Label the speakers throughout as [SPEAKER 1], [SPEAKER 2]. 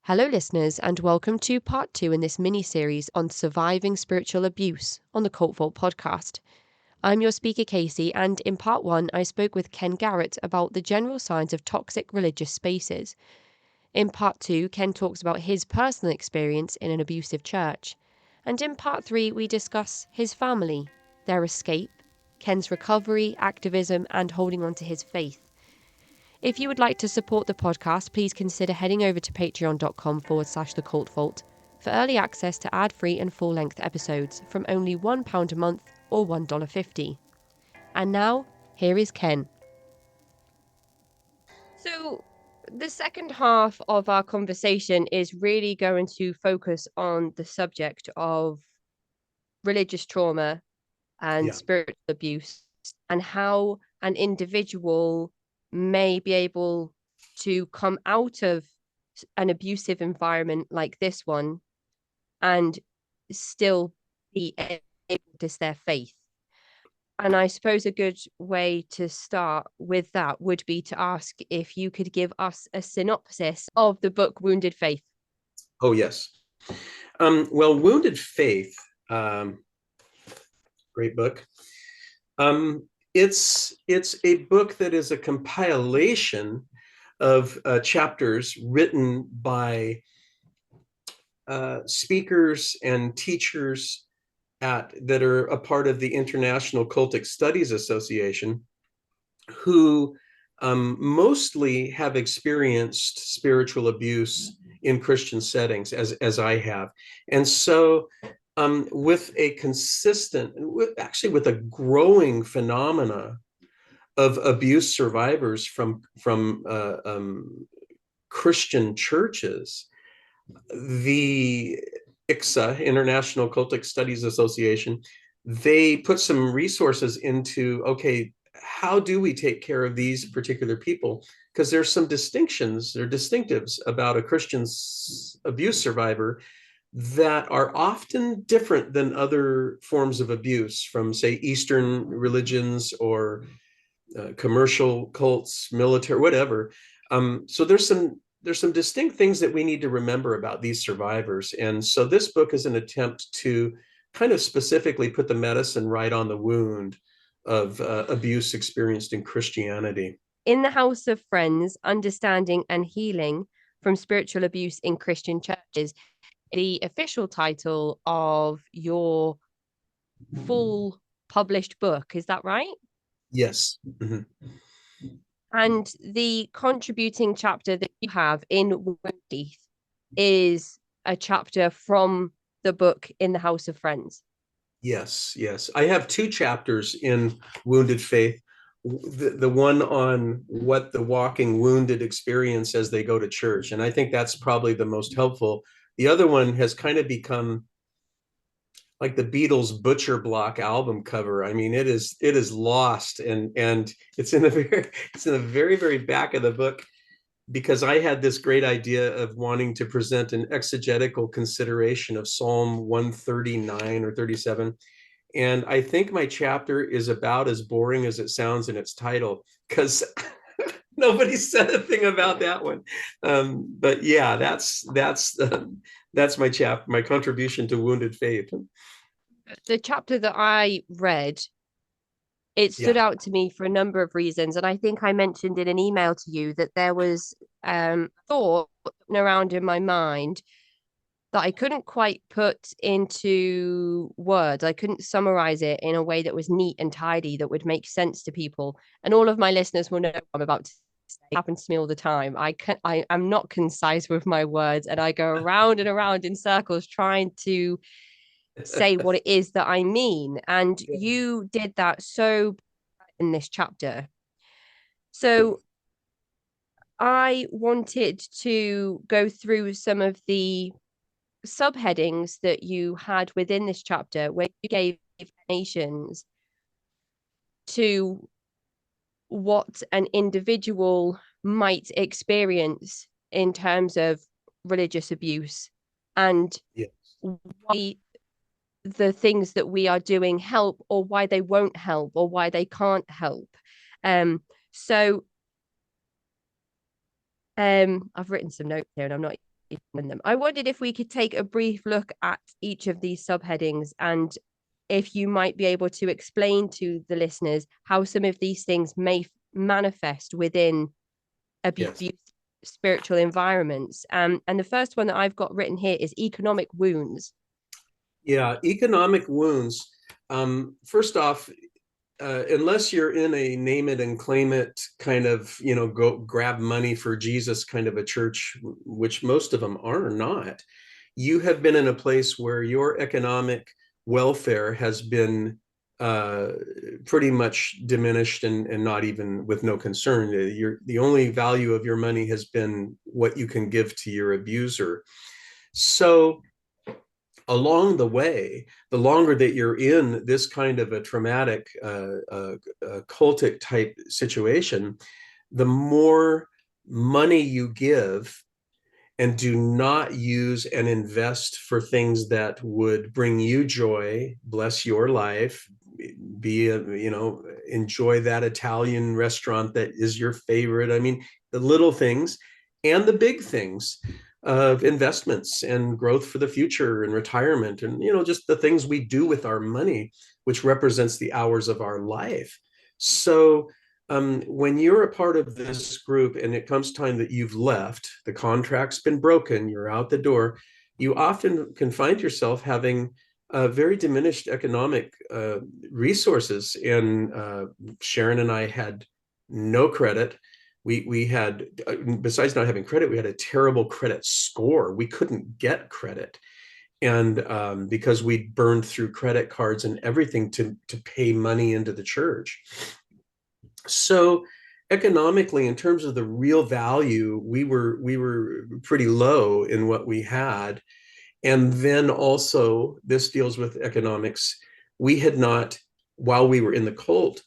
[SPEAKER 1] Hello, listeners, and welcome to part 2 in this mini-series on surviving spiritual abuse on the Cult Vault podcast. I'm your speaker, Casey, and in part 1, I spoke with Ken Garrett about the general signs of toxic religious spaces. In part 2, Ken talks about his personal experience in an abusive church. And in part 3, we discuss his family, their escape, Ken's recovery, activism, and holding on to his faith. If you would like to support the podcast, please consider heading over to patreon.com/thecultvault for early access to ad-free and full-length episodes from only £1 a month or $1.50. And now, here is Ken. So, the second half of our conversation is really going to focus on the subject of religious trauma and spiritual abuse and how an individual may be able to come out of an abusive environment like this one and still be able to practice their faith. And I suppose a good way to start with that would be to ask if you could give us a synopsis of the book Wounded Faith.
[SPEAKER 2] Oh, yes. Well, Wounded Faith, great book. It's a book that is a compilation of chapters written by speakers and teachers that are a part of the International Cultic Studies Association, who mostly have experienced spiritual abuse in Christian settings, as I have. And so with a consistent, actually with a growing phenomena of abuse survivors from Christian churches, the ICSA, International Cultic Studies Association, they put some resources into, okay, how do we take care of these particular people? Because there's some distinctions or distinctives about a Christian abuse survivor that are often different than other forms of abuse from, say, Eastern religions or commercial cults, military, whatever. So there's some distinct things that we need to remember about these survivors. And so this book is an attempt to kind of specifically put the medicine right on the wound of abuse experienced in Christianity.
[SPEAKER 1] In the House of Friends, Understanding and Healing from Spiritual Abuse in Christian Churches, the official title of your full published book. Is that right?
[SPEAKER 2] Yes. Mm-hmm.
[SPEAKER 1] And the contributing chapter that you have in Wounded Faith is a chapter from the book In the House of Friends.
[SPEAKER 2] Yes. I have 2 chapters in Wounded Faith. The one on what the walking wounded experience as they go to church. And I think that's probably the most helpful. The other one has kind of become like the Beatles Butcher Block album cover. I mean, it is lost, and it's in the very back of the book, because I had this great idea of wanting to present an exegetical consideration of Psalm 139 or 37. And I think my chapter is about as boring as it sounds in its title, because nobody said a thing about that one. But yeah, that's my contribution to Wounded Faith.
[SPEAKER 1] The chapter that I read, it stood out to me for a number of reasons. And I think I mentioned in an email to you that there was thought around in my mind that I couldn't quite put into words. I couldn't summarize it in a way that was neat and tidy that would make sense to people. And all of my listeners will know what I'm about to say. It happens to me all the time. I'm not concise with my words, and I go around and around in circles trying to say what it is that I mean. And you did that so in this chapter. So I wanted to go through some of the subheadings that you had within this chapter where you gave explanations to what an individual might experience in terms of religious abuse and why the things that we are doing help, or why they won't help, or why they can't help. So I've written some notes here and I'm not in them. I wondered if we could take a brief look at each of these subheadings, and if you might be able to explain to the listeners how some of these things may manifest within
[SPEAKER 2] Yes.
[SPEAKER 1] abuse spiritual environments. And the first one that I've got written here is economic wounds.
[SPEAKER 2] Yeah, economic wounds. First off, unless you're in a name it and claim it kind of, go grab money for Jesus kind of a church, which most of them are not, you have been in a place where your economic welfare has been uh, pretty much diminished and not even with no concern. The only value of your money has been what you can give to your abuser. So along the way, the longer that you're in this kind of a traumatic, cultic type situation, the more money you give and do not use and invest for things that would bring you joy, bless your life, enjoy that Italian restaurant that is your favorite. I mean, the little things and the big things of investments and growth for the future and retirement, and just the things we do with our money, which represents the hours of our life. So when you're a part of this group and it comes time that you've left, the contract's been broken, you're out the door, you often can find yourself having very diminished economic resources. And Sharon and I had no credit. We had, besides not having credit, we had a terrible credit score. We couldn't get credit. And because we burned through credit cards and everything to pay money into the church. So economically, in terms of the real value, we were pretty low in what we had. And then also, this deals with economics. We had not, while we were in the cult,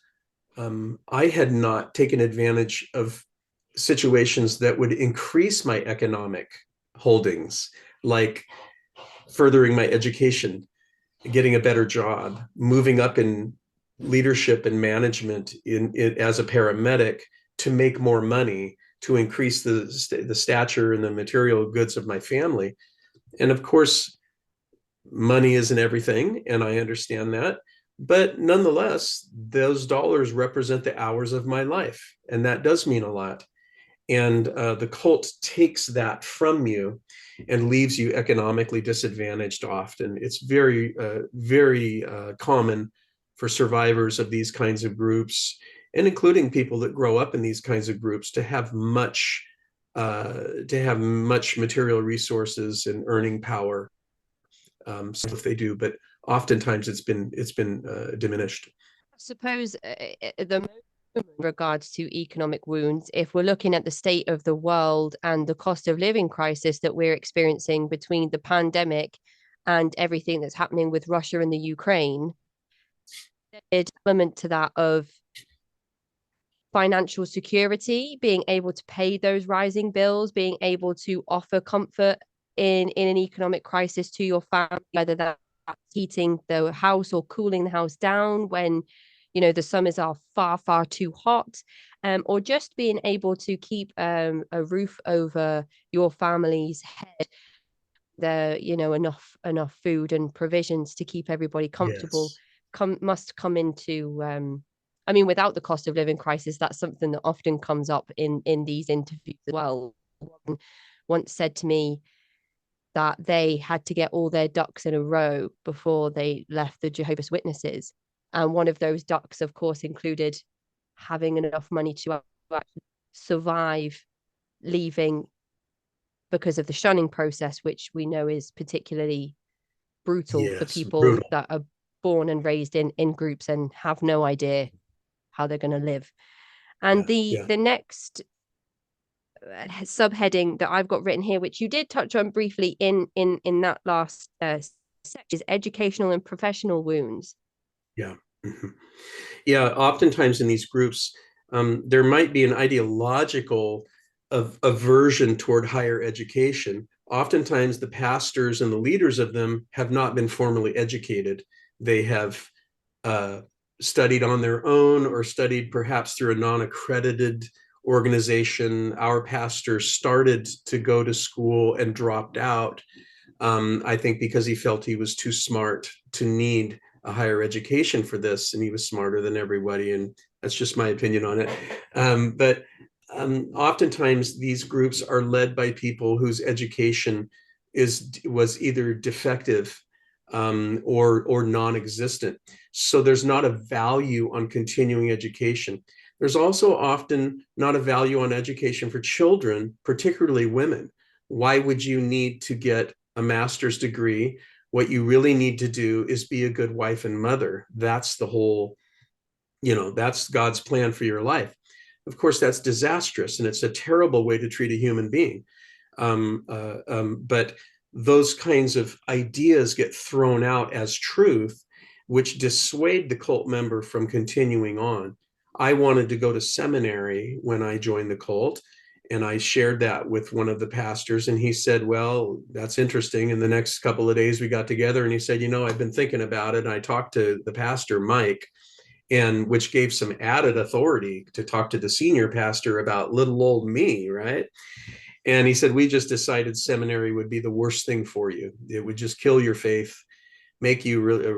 [SPEAKER 2] I had not taken advantage of situations that would increase my economic holdings, like furthering my education, getting a better job, moving up in leadership and management as a paramedic to make more money, to increase the stature and the material goods of my family. And of course, money isn't everything, and I understand that. But nonetheless, those dollars represent the hours of my life, and that does mean a lot. And the cult takes that from you and leaves you economically disadvantaged often. It's very common for survivors of these kinds of groups, and including people that grow up in these kinds of groups, to have much material resources and earning power. So if they do, but oftentimes it's been diminished.
[SPEAKER 1] I suppose the in regards to economic wounds, if we're looking at the state of the world and the cost of living crisis that we're experiencing between the pandemic and everything that's happening with Russia and the Ukraine, there's an element to that of financial security, being able to pay those rising bills, being able to offer comfort in an economic crisis to your family, whether that's heating the house or cooling the house down when the summers are far too hot, or just being able to keep a roof over your family's head, enough food and provisions to keep everybody comfortable,
[SPEAKER 2] Yes.
[SPEAKER 1] must come into I mean, without the cost of living crisis, that's something that often comes up in these interviews as well. One once said to me that they had to get all their ducks in a row before they left the Jehovah's Witnesses. And one of those ducks, of course, included having enough money to actually survive leaving, because of the shunning process, which we know is particularly brutal for
[SPEAKER 2] Yes,
[SPEAKER 1] people
[SPEAKER 2] brutal.
[SPEAKER 1] that are born and raised in groups and have no idea how they're going to live. And
[SPEAKER 2] Yeah,
[SPEAKER 1] the
[SPEAKER 2] yeah,
[SPEAKER 1] the next subheading that I've got written here, which you did touch on briefly in that last section, is educational and professional wounds.
[SPEAKER 2] yeah. Mhm. Yeah, oftentimes in these groups, there might be an ideological aversion toward higher education. Oftentimes, the pastors and the leaders of them have not been formally educated. They have uh, studied on their own, or studied perhaps through a non-accredited organization. Our pastor started to go to school and dropped out, I think because he felt he was too smart to need a higher education for this, and he was smarter than everybody. And that's just my opinion on it. But oftentimes these groups are led by people whose education was either defective or non-existent. So there's not a value on continuing education. There's also often not a value on education for children, particularly women. Why would you need to get a master's degree? What you really need to do is be a good wife and mother. That's the whole, that's God's plan for your life. Of course, that's disastrous, and it's a terrible way to treat a human being. But those kinds of ideas get thrown out as truth, which dissuade the cult member from continuing on. I wanted to go to seminary when I joined the cult, and I shared that with one of the pastors, and he said, well, that's interesting. And the next couple of days we got together, and he said, I've been thinking about it. And I talked to the pastor, Mike, and which gave some added authority to talk to the senior pastor about little old me, right? And he said, we just decided seminary would be the worst thing for you. It would just kill your faith, make you a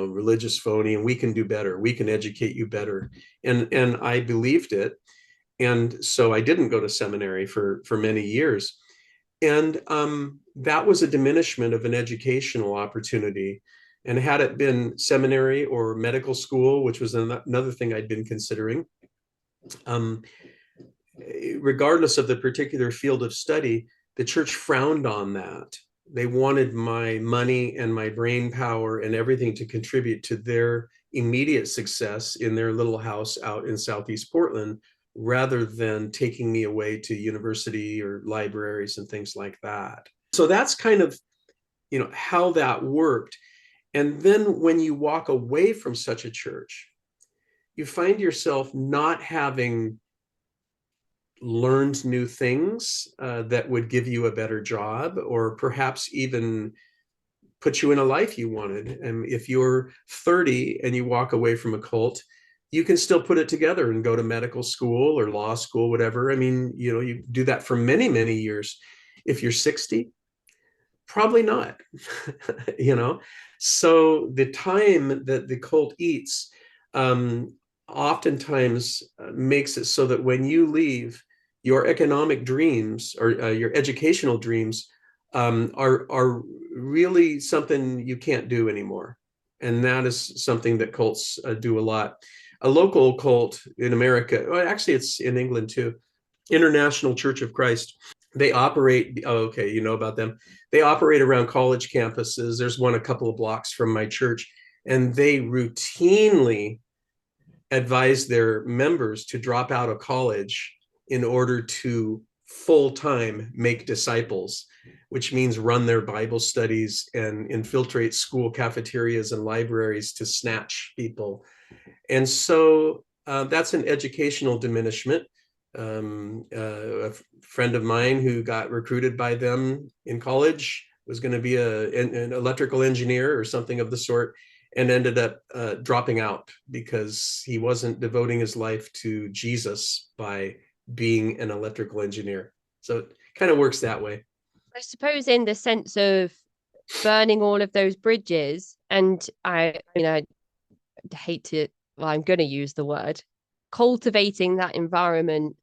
[SPEAKER 2] religious phony, and we can do better. We can educate you better. And I believed it. And so I didn't go to seminary for many years. And that was a diminishment of an educational opportunity. And had it been seminary or medical school, which was another thing I'd been considering, regardless of the particular field of study, the church frowned on that. They wanted my money and my brain power and everything to contribute to their immediate success in their little house out in Southeast Portland, rather than taking me away to university or libraries and things like that. So that's kind of, how that worked. And then when you walk away from such a church, you find yourself not having learned new things that would give you a better job, or perhaps even put you in a life you wanted. And if you're 30 and you walk away from a cult, you can still put it together and go to medical school or law school, whatever. I mean, you do that for many, many years. If you're 60, probably not. So the time that the cult eats oftentimes makes it so that when you leave, your economic dreams or your educational dreams are really something you can't do anymore. And that is something that cults do a lot. A local cult in America, well, actually it's in England too, International Church of Christ. They operate, okay, you know about them. They operate around college campuses. There's one a couple of blocks from my church, and they routinely advise their members to drop out of college in order to full-time make disciples, which means run their Bible studies and infiltrate school cafeterias and libraries to snatch people. And so that's an educational diminishment. A friend of mine who got recruited by them in college was going to be an electrical engineer or something of the sort, and ended up dropping out because he wasn't devoting his life to Jesus by being an electrical engineer. So it kind of works that way.
[SPEAKER 1] I suppose in the sense of burning all of those bridges, and I hate to, well, I'm going to use the word, cultivating that environment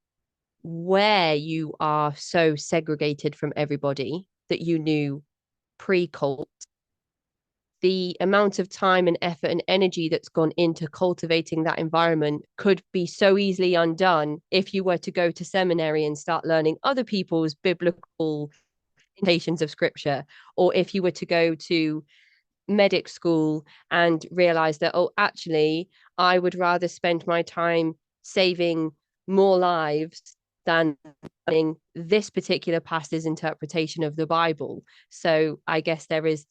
[SPEAKER 1] where you are so segregated from everybody that you knew pre-cult. The amount of time and effort and energy that's gone into cultivating that environment could be so easily undone if you were to go to seminary and start learning other people's biblical interpretations of scripture, or if you were to go to medic school and realize that, oh, actually, I would rather spend my time saving more lives than learning this particular pastor's interpretation of the Bible. So I guess there is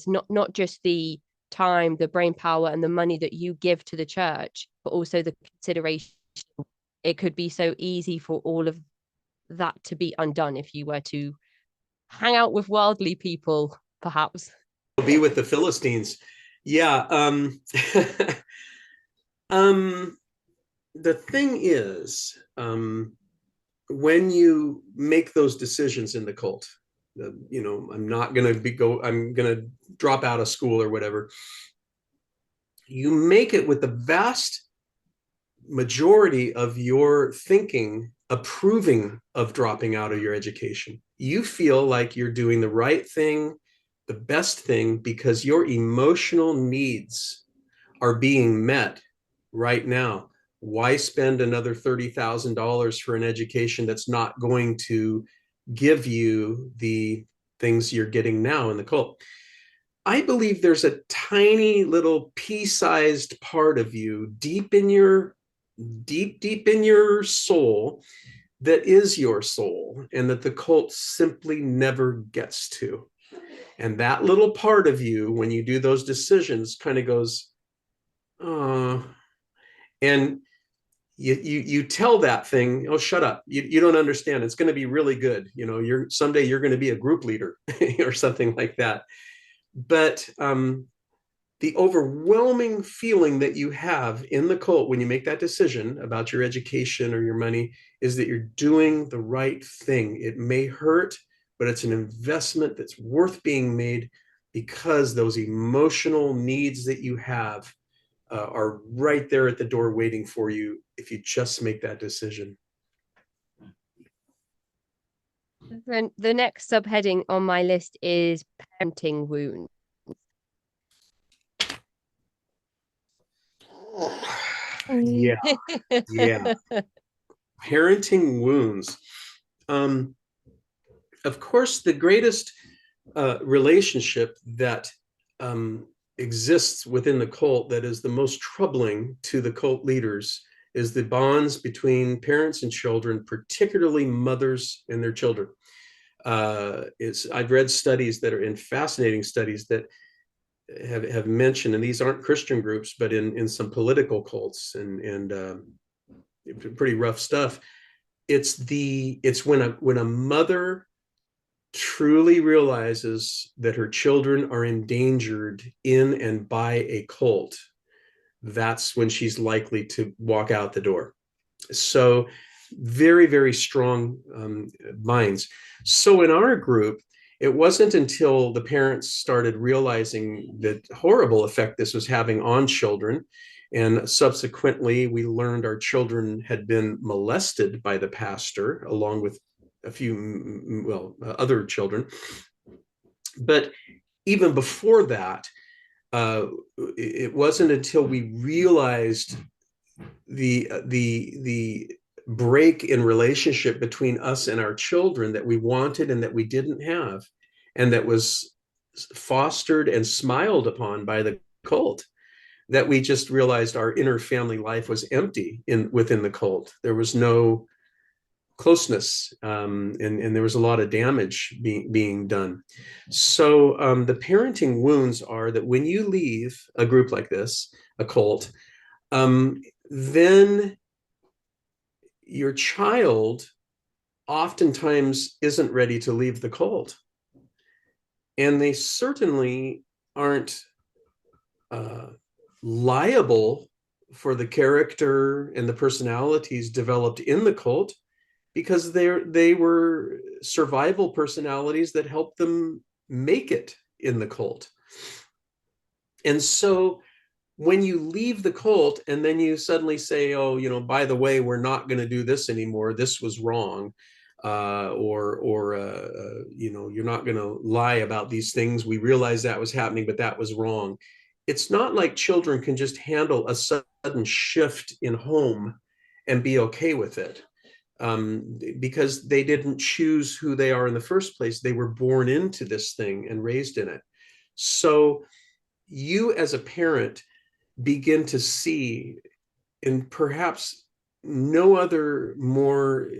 [SPEAKER 1] not just the time, the brain power, and the money that you give to the church, but also the consideration. It could be so easy for all of that to be undone if you were to hang out with worldly people, perhaps.
[SPEAKER 2] Be with the Philistines. Yeah. um the thing is, when you make those decisions in the cult, I'm not going to I'm going to drop out of school or whatever. You make it with the vast majority of your thinking approving of dropping out of your education. You feel like you're doing the right thing, the best thing, because your emotional needs are being met right now. Why spend another $30,000 for an education that's not going to give you the things you're getting now in the cult? I believe there's a tiny little pea-sized part of you deep in your soul that is your soul, and that the cult simply never gets to. And that little part of you, when you do those decisions, kind of goes, oh, and you tell that thing, oh, shut up, you don't understand, it's going to be really good, you're someday you're going to be a group leader or something like that. But the overwhelming feeling that you have in the cult when you make that decision about your education or your money is that you're doing the right thing. It may hurt, but it's an investment that's worth being made, because those emotional needs that you have are right there at the door waiting for you if you just make that decision.
[SPEAKER 1] Then the next subheading on my list is parenting wounds.
[SPEAKER 2] Yeah, yeah. Parenting wounds. Of course, the greatest relationship that exists within the cult, that is the most troubling to the cult leaders, is the bonds between parents and children, particularly mothers and their children. I've read studies that are fascinating studies that have mentioned, and these aren't Christian groups, but in some political cults and pretty rough stuff. It's when a mother truly realizes that her children are endangered in and by a cult, that's when she's likely to walk out the door. So very, very strong minds. So in our group, it wasn't until the parents started realizing the horrible effect this was having on children, and subsequently we learned our children had been molested by the pastor along with a few other children. But even before that, it wasn't until we realized the break in relationship between us and our children that we wanted and that we didn't have, and that was fostered and smiled upon by the cult, that we just realized our inner family life was empty within the cult. There was no closeness, and there was a lot of damage being done. So the parenting wounds are that when you leave a group like this, a cult, then your child oftentimes isn't ready to leave the cult. And they certainly aren't liable for the character and the personalities developed in the cult, because they were survival personalities that helped them make it in the cult. And so when you leave the cult and then you suddenly say, oh, by the way, we're not going to do this anymore, this was wrong, you're not going to lie about these things, we realize that was happening, but that was wrong. It's not like children can just handle a sudden shift in home and be okay with it, because they didn't choose who they are in the first place. They were born into this thing and raised in it. So you as a parent begin to see, in perhaps no other more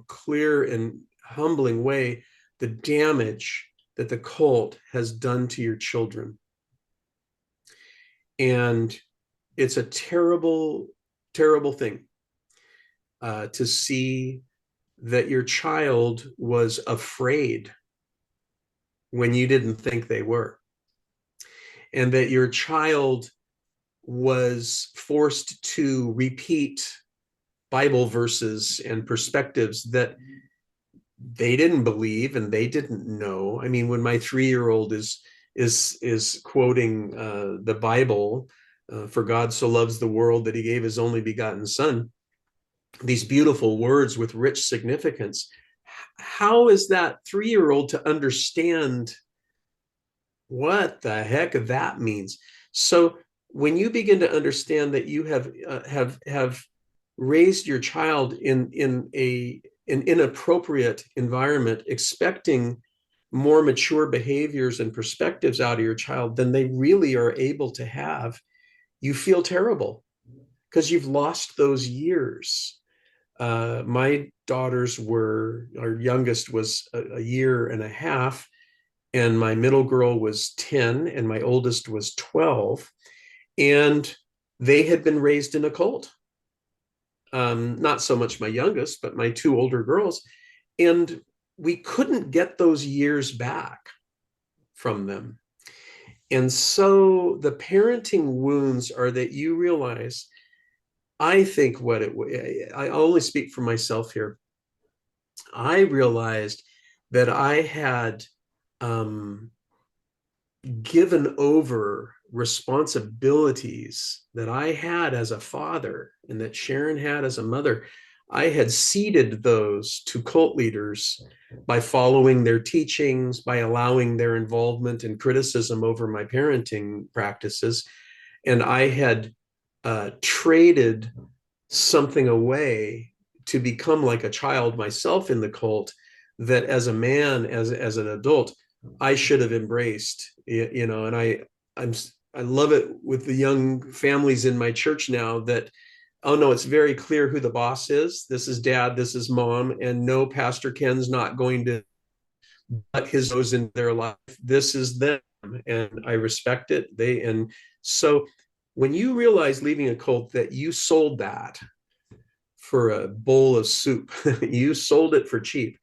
[SPEAKER 2] clear and humbling way, the damage that the cult has done to your children. And it's a terrible, terrible thing to see that your child was afraid when you didn't think they were, and that your child was forced to repeat Bible verses and perspectives that they didn't believe and they didn't know. I mean, when my 3-year-old is quoting the Bible, for God so loves the world that he gave his only begotten son, these beautiful words with rich significance, how is that 3-year-old to understand what the heck that means? So when you begin to understand that you have raised your child in an inappropriate environment, expecting more mature behaviors and perspectives out of your child than they really are able to have, you feel terrible because you've lost those years. My daughters were, our youngest was a year and a half, and my middle girl was 10, and my oldest was 12. And they had been raised in a cult. Not so much my youngest, but my 2 older girls. And we couldn't get those years back from them. And so the parenting wounds are that you realize, I think I only speak for myself here. I realized that I had given over responsibilities that I had as a father and that Sharon had as a mother. I had ceded those to cult leaders by following their teachings, by allowing their involvement and criticism over my parenting practices. And I had traded something away to become like a child myself in the cult, that as a man, as an adult, I should have embraced, and I love it with the young families in my church now that, oh no, it's very clear who the boss is. This is dad, this is mom, and no, Pastor Ken's not going to butt his nose in their life. This is them, and I respect it. And so when you realize leaving a cult that you sold that for a bowl of soup, you sold it for cheap,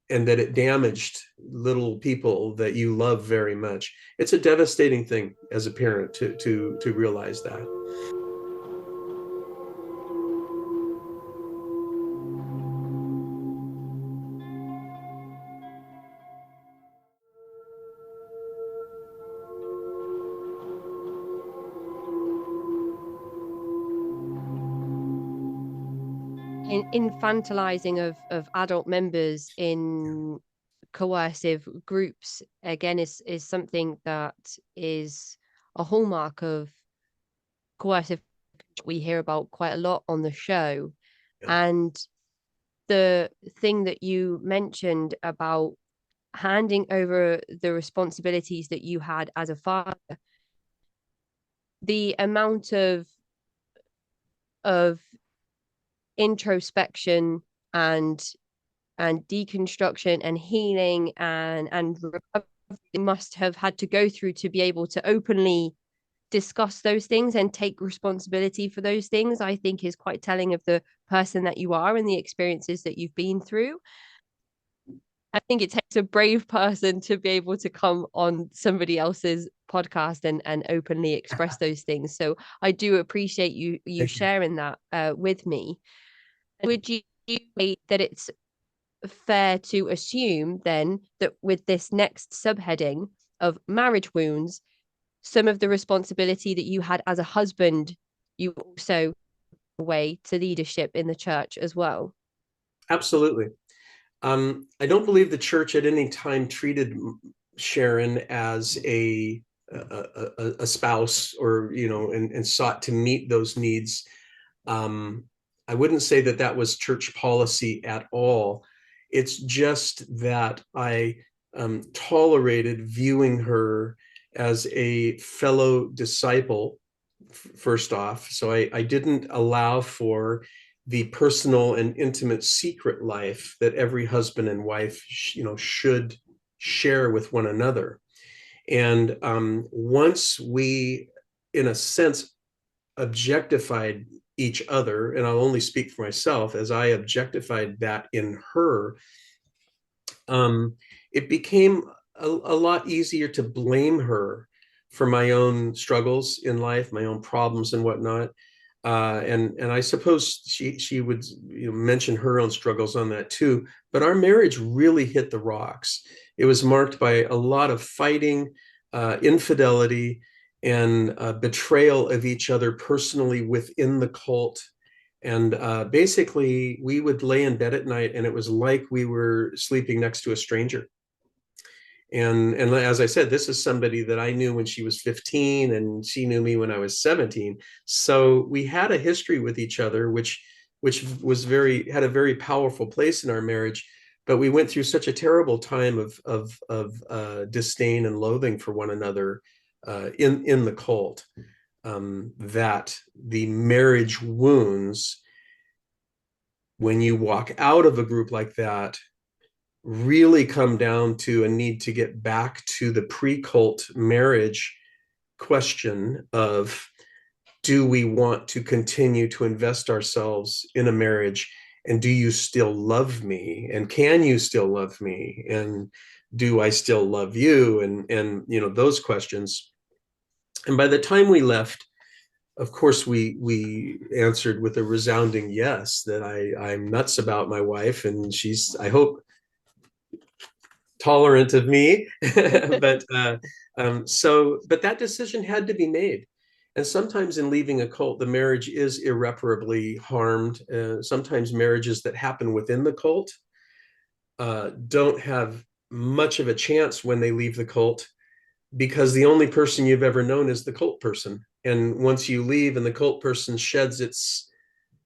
[SPEAKER 2] and that it damaged little people that you love very much. It's a devastating thing as a parent to realize that.
[SPEAKER 1] Infantilizing of adult members in coercive groups again is something that is a hallmark of coercive we hear about quite a lot on the show.
[SPEAKER 2] Yeah.
[SPEAKER 1] And the thing that you mentioned about handing over the responsibilities that you had as a father, the amount of introspection and deconstruction and healing and recovery must have had to go through to be able to openly discuss those things and take responsibility for those things, I think is quite telling of the person that you are and the experiences that you've been through. I think it takes a brave person to be able to come on somebody else's podcast and openly express those things. So I do appreciate you sharing that with me. Would you say that it's fair to assume then that with this next subheading of marriage wounds, some of the responsibility that you had as a husband, you also away to leadership in the church as well?
[SPEAKER 2] Absolutely. I don't believe the church at any time treated Sharon as a spouse, or and sought to meet those needs. I wouldn't say that that was church policy at all. It's just that I tolerated viewing her as a fellow disciple, first off. So I didn't allow for the personal and intimate secret life that every husband and wife, should share with one another. And once we, in a sense, objectified each other, and I'll only speak for myself, as I objectified that in her, it became a lot easier to blame her for my own struggles in life, my own problems and whatnot. And I suppose she would mention her own struggles on that too. But our marriage really hit the rocks. It was marked by a lot of fighting, infidelity, and betrayal of each other personally within the cult. And basically, we would lay in bed at night, and it was like we were sleeping next to a stranger. And as I said, this is somebody that I knew when she was 15 and she knew me when I was 17. So we had a history with each other, which was had a very powerful place in our marriage. But we went through such a terrible time of disdain and loathing for one another in the cult, that the marriage wounds, when you walk out of a group like that, really come down to a need to get back to the pre-cult marriage question of, do we want to continue to invest ourselves in a marriage, and do you still love me, and can you still love me, and do I still love you, and those questions. And by the time we left, of course we answered with a resounding yes, that I'm nuts about my wife, and she's, I hope, tolerant of me. But that decision had to be made. And sometimes in leaving a cult, the marriage is irreparably harmed. Sometimes marriages that happen within the cult don't have much of a chance when they leave the cult, because the only person you've ever known is the cult person. And once you leave and the cult person sheds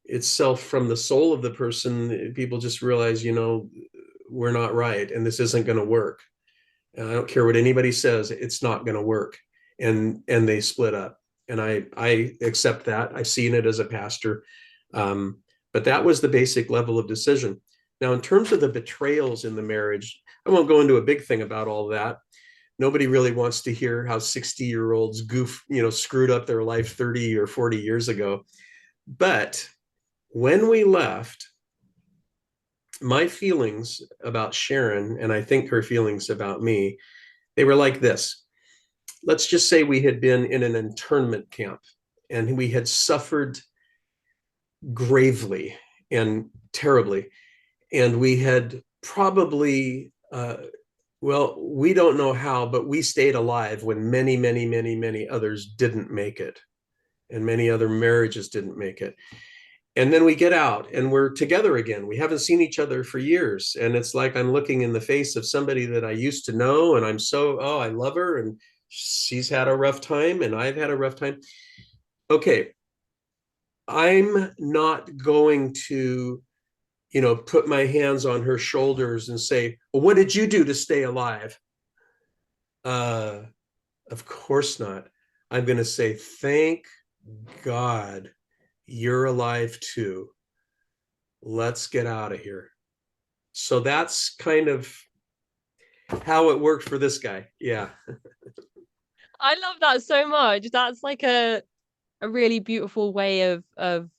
[SPEAKER 2] itself from the soul of the person, people just realize, we're not right, and this isn't going to work. And I don't care what anybody says, it's not going to work. And they split up. And I accept that. I've seen it as a pastor. But that was the basic level of decision. Now, in terms of the betrayals in the marriage, I won't go into a big thing about all that. Nobody really wants to hear how 60-year-olds screwed up their life 30 or 40 years ago. But when we left, my feelings about Sharon, and I think her feelings about me, they were like this. Let's just say we had been in an internment camp and we had suffered gravely and terribly. And we had probably, well, we don't know how, but we stayed alive when many, many, many, many others didn't make it. And many other marriages didn't make it. And then we get out and we're together again. We haven't seen each other for years. And it's like I'm looking in the face of somebody that I used to know. And I love her. And she's had a rough time and I've had a rough time. Okay. I'm not going to, put my hands on her shoulders and say, well, what did you do to stay alive? Uh, of course not. I'm going to say, thank God you're alive too. Let's get out of here. So that's kind of how it worked for this guy. Yeah.
[SPEAKER 1] I love that so much. That's like a really beautiful way of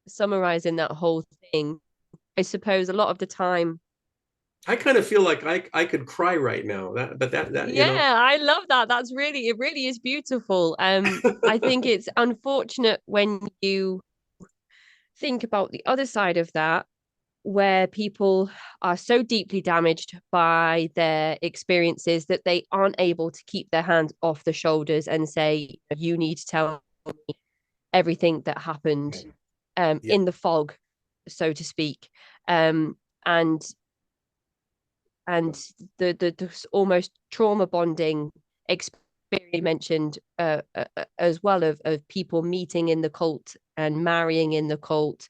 [SPEAKER 1] summarizing that whole thing. I suppose a lot of the time.
[SPEAKER 2] I kind of feel like I could cry right now.
[SPEAKER 1] Yeah, I love that. It really is beautiful. I think it's unfortunate when you think about the other side of that, where people are so deeply damaged by their experiences that they aren't able to keep their hands off the shoulders and say, you need to tell me everything that happened
[SPEAKER 2] Yeah.
[SPEAKER 1] in the fog, so to speak. Um, and the almost trauma bonding experience mentioned as well of people meeting in the cult and marrying in the cult,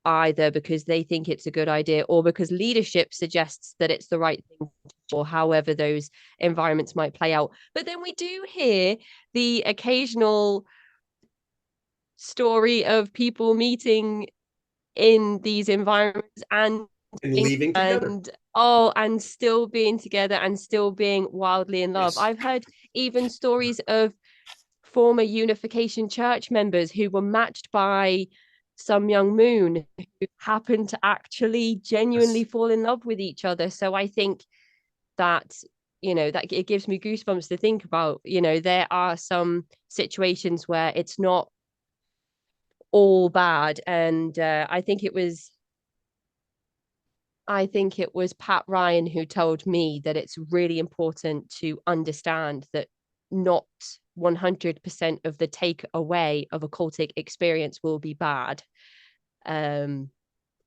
[SPEAKER 1] either because they think it's a good idea or because leadership suggests that it's the right thing, or however those environments might play out. But then we do hear the occasional story of people meeting in these environments
[SPEAKER 2] And leaving together.
[SPEAKER 1] and and still being together and still being wildly in love.
[SPEAKER 2] Yes.
[SPEAKER 1] I've heard even stories of former Unification Church members who were matched by some young moon who happened to actually genuinely
[SPEAKER 2] Yes.
[SPEAKER 1] fall in love with each other. So I think that that it gives me goosebumps to think about. There are some situations where it's not all bad. And I think it was Pat Ryan who told me that it's really important to understand that not 100% of the takeaway of a cultic experience will be bad. Um,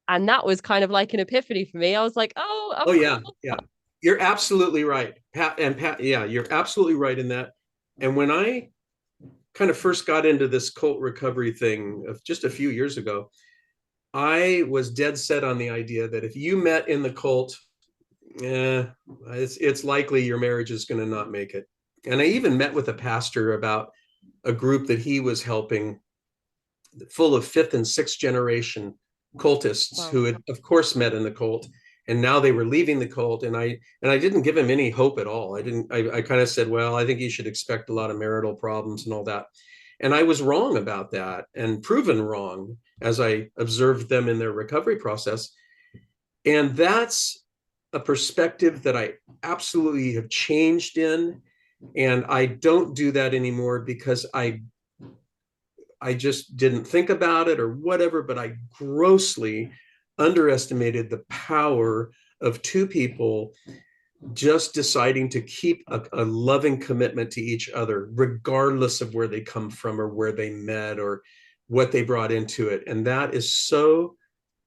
[SPEAKER 1] and that was kind of like an epiphany for me. I was like, oh,
[SPEAKER 2] Oh
[SPEAKER 1] of
[SPEAKER 2] yeah,
[SPEAKER 1] course.
[SPEAKER 2] yeah. You're absolutely right. Pat, yeah, you're absolutely right in that. And when I kind of first got into this cult recovery thing of just a few years ago, I was dead set on the idea that if you met in the cult, it's likely your marriage is going to not make it. And I even met with a pastor about a group that he was helping, full of fifth and sixth generation cultists
[SPEAKER 1] Wow.
[SPEAKER 2] who had, of course, met in the cult, and now they were leaving the cult. And I didn't give him any hope at all. I kind of said, well, I think you should expect a lot of marital problems and all that. And I was wrong about that, and proven wrong as I observed them in their recovery process. And that's a perspective that I absolutely have changed in. And I don't do that anymore because I just didn't think about it or whatever, but I grossly underestimated the power of two people just deciding to keep a loving commitment to each other, regardless of where they come from or where they met or what they brought into it. And that is so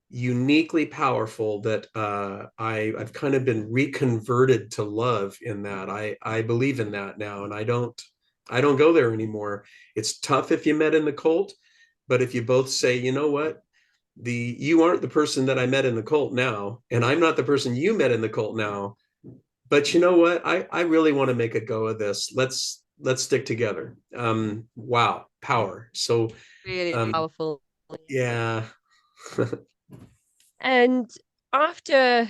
[SPEAKER 2] uniquely powerful that I've kind of been reconverted to love in that. I believe in that now, and I don't go there anymore. It's tough if you met in the cult, but if you both say, you know what, you aren't the person that I met in the cult now, and I'm not the person you met in the cult now, but you know what, I really want to make a go of this. Let's stick together. Wow, power. So
[SPEAKER 1] Really
[SPEAKER 2] um,
[SPEAKER 1] powerful.
[SPEAKER 2] yeah.
[SPEAKER 1] And after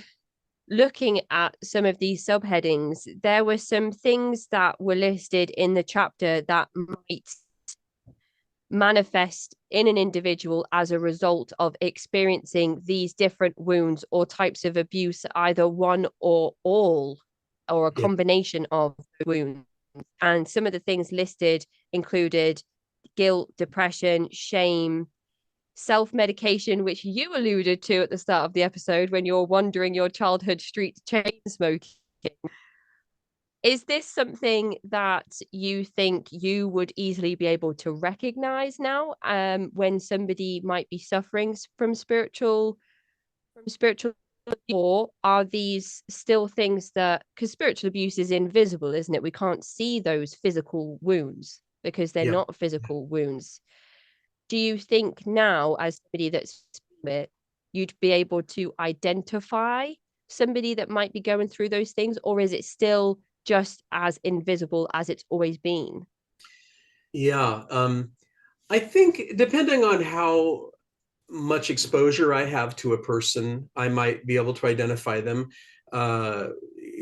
[SPEAKER 1] looking at some of these subheadings, there were some things that were listed in the chapter that might manifest in an individual as a result of experiencing these different wounds or types of abuse, either one or all, or a
[SPEAKER 2] Yeah.
[SPEAKER 1] combination of wounds. And some of the things listed included guilt, depression, shame, self-medication, which you alluded to at the start of the episode when you're wandering your childhood streets chain smoking. Is this something that you think you would easily be able to recognize now, when somebody might be suffering from spiritual, or are these still things that, because spiritual abuse is invisible, isn't it? We can't see those physical wounds because they're
[SPEAKER 2] Yeah.
[SPEAKER 1] not physical wounds. Do you think now, as somebody that's it, you'd be able to identify somebody that might be going through those things, or is it still just as invisible as it's always been?
[SPEAKER 2] Yeah. I think depending on how much exposure I have to a person, I might be able to identify them. Uh,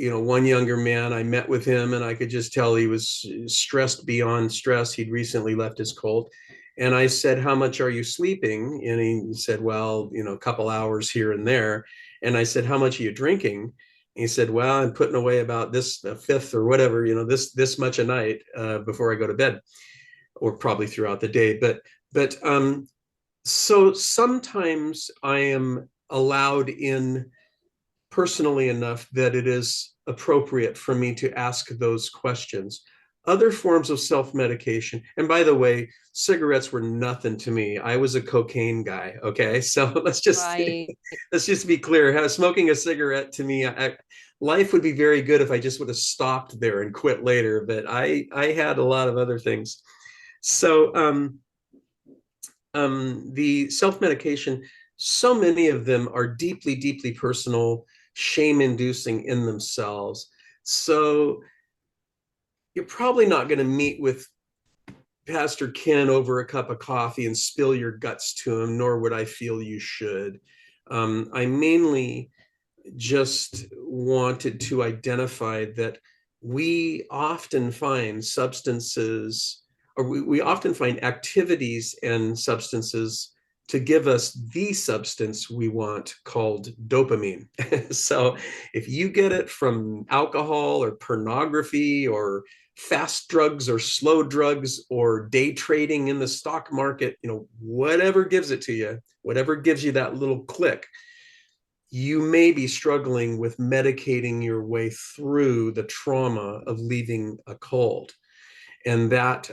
[SPEAKER 2] one younger man, I met with him and I could just tell he was stressed beyond stress. He'd recently left his cult. And I said, how much are you sleeping? And he said, well, a couple hours here and there. And I said, how much are you drinking? And he said, well, I'm putting away about this a fifth or whatever, this much a night before I go to bed, or probably throughout the day. But so sometimes I am allowed in personally enough that it is appropriate for me to ask those questions. Other forms of self-medication, and by the way, cigarettes were nothing to me. I was a cocaine guy. Okay, so
[SPEAKER 1] Right.
[SPEAKER 2] let's just be clear. How smoking a cigarette to me, life would be very good if I just would have stopped there and quit later. But I had a lot of other things. So the self-medication, so many of them are deeply, deeply personal, shame-inducing in themselves. So you're probably not going to meet with Pastor Ken over a cup of coffee and spill your guts to him, nor would I feel you should. I mainly just wanted to identify that we often find substances, or we often find activities and substances to give us the substance we want called dopamine. So if you get it from alcohol or pornography or fast drugs or slow drugs or day trading in the stock market, whatever gives it to you, whatever gives you that little click, you may be struggling with medicating your way through the trauma of leaving a cult. And that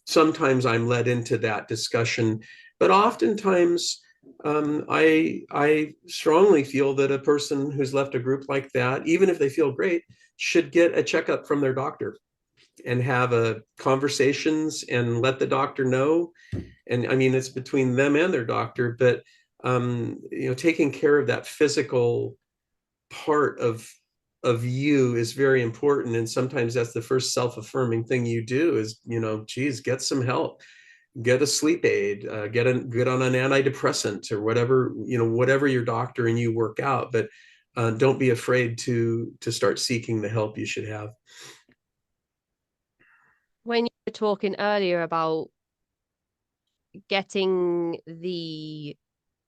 [SPEAKER 2] sometimes I'm led into that discussion, but oftentimes I strongly feel that a person who's left a group like that, even if they feel great, should get a checkup from their doctor and have conversations and let the doctor know. And I mean, it's between them and their doctor, but taking care of that physical part of you is very important. And sometimes that's the first self-affirming thing you do is, geez, get some help, get a sleep aid, get on an antidepressant or whatever your doctor and you work out. But don't be afraid to start seeking the help you should have.
[SPEAKER 1] When you were talking earlier about getting the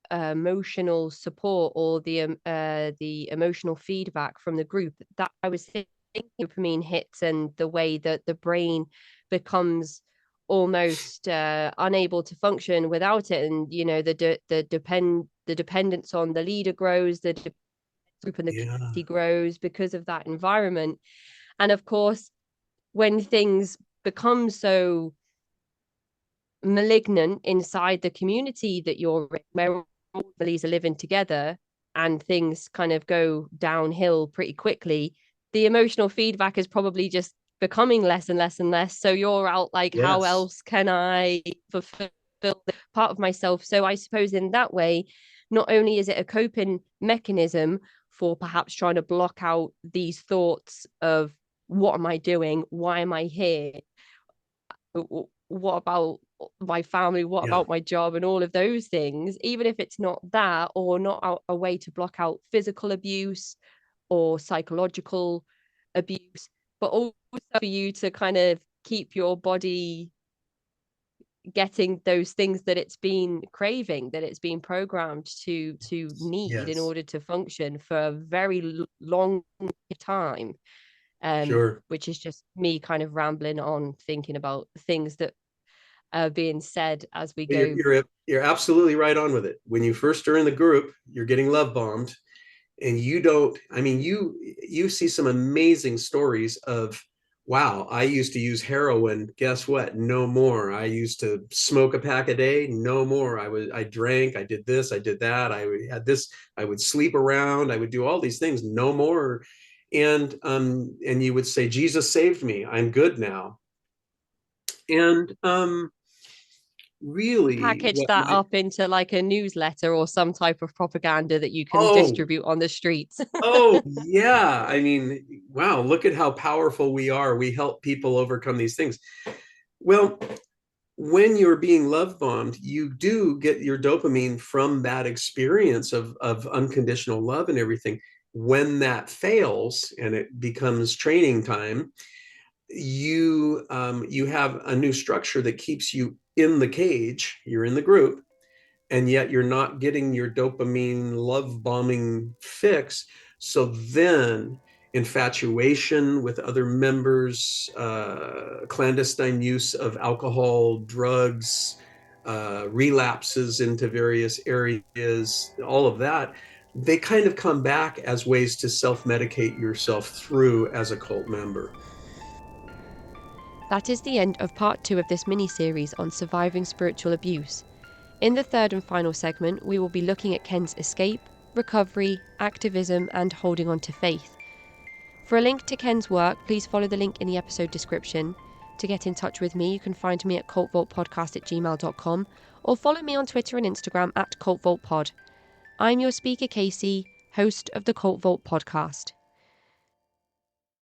[SPEAKER 1] emotional support or the emotional feedback from the group, that I was thinking dopamine hits and the way that the brain becomes almost unable to function without it, and the dependence on the leader grows, the group and the community grows because of that environment. And of course, when things become so malignant inside the community that you're in, where all families are living together and things kind of go downhill pretty quickly, the emotional feedback is probably just becoming less and less and less. So you're out like, how else can I fulfill part of myself? So I suppose in that way, not only is it a coping mechanism for perhaps trying to block out these thoughts of what am I doing? Why am I here? What about my family? What about my job? And all of those things, even if it's not that, or not a way to block out physical abuse or psychological abuse, but also for you to kind of keep your body getting those things that it's been craving, that it's been programmed to need in order to function for a very long time.
[SPEAKER 2] Sure.
[SPEAKER 1] Which is just me kind of rambling on, thinking about things that are being said as we go.
[SPEAKER 2] You're absolutely right on with it. When you first are in the group, you're getting love bombed, and you see some amazing stories of, wow, I used to use heroin. Guess what? No more. I used to smoke a pack a day. No more. I drank. I did this. I did that. I had this. I would sleep around. I would do all these things. No more. And you would say, Jesus saved me. I'm good now. And really,
[SPEAKER 1] Package that up into like a newsletter or some type of propaganda that you can
[SPEAKER 2] oh,
[SPEAKER 1] distribute on the streets.
[SPEAKER 2] oh yeah. I mean, wow, look at how powerful we are. We help people overcome these things. Well, when you're being love bombed, you do get your dopamine from that experience of unconditional love and everything. When that fails and it becomes training time, you have a new structure that keeps you in the cage. You're in the group, and yet you're not getting your dopamine love bombing fix. So then infatuation with other members, clandestine use of alcohol, drugs, relapses into various areas, all of that, they kind of come back as ways to self-medicate yourself through as a cult member.
[SPEAKER 1] That is the end of part 2 of this mini-series on surviving spiritual abuse. In the third and final segment, we will be looking at Ken's escape, recovery, activism, and holding on to faith. For a link to Ken's work, please follow the link in the episode description. To get in touch with me, you can find me at cultvaultpodcast@gmail.com or follow me on Twitter and Instagram at cultvaultpod. I'm your speaker, Casey, host of the Cult Vault podcast.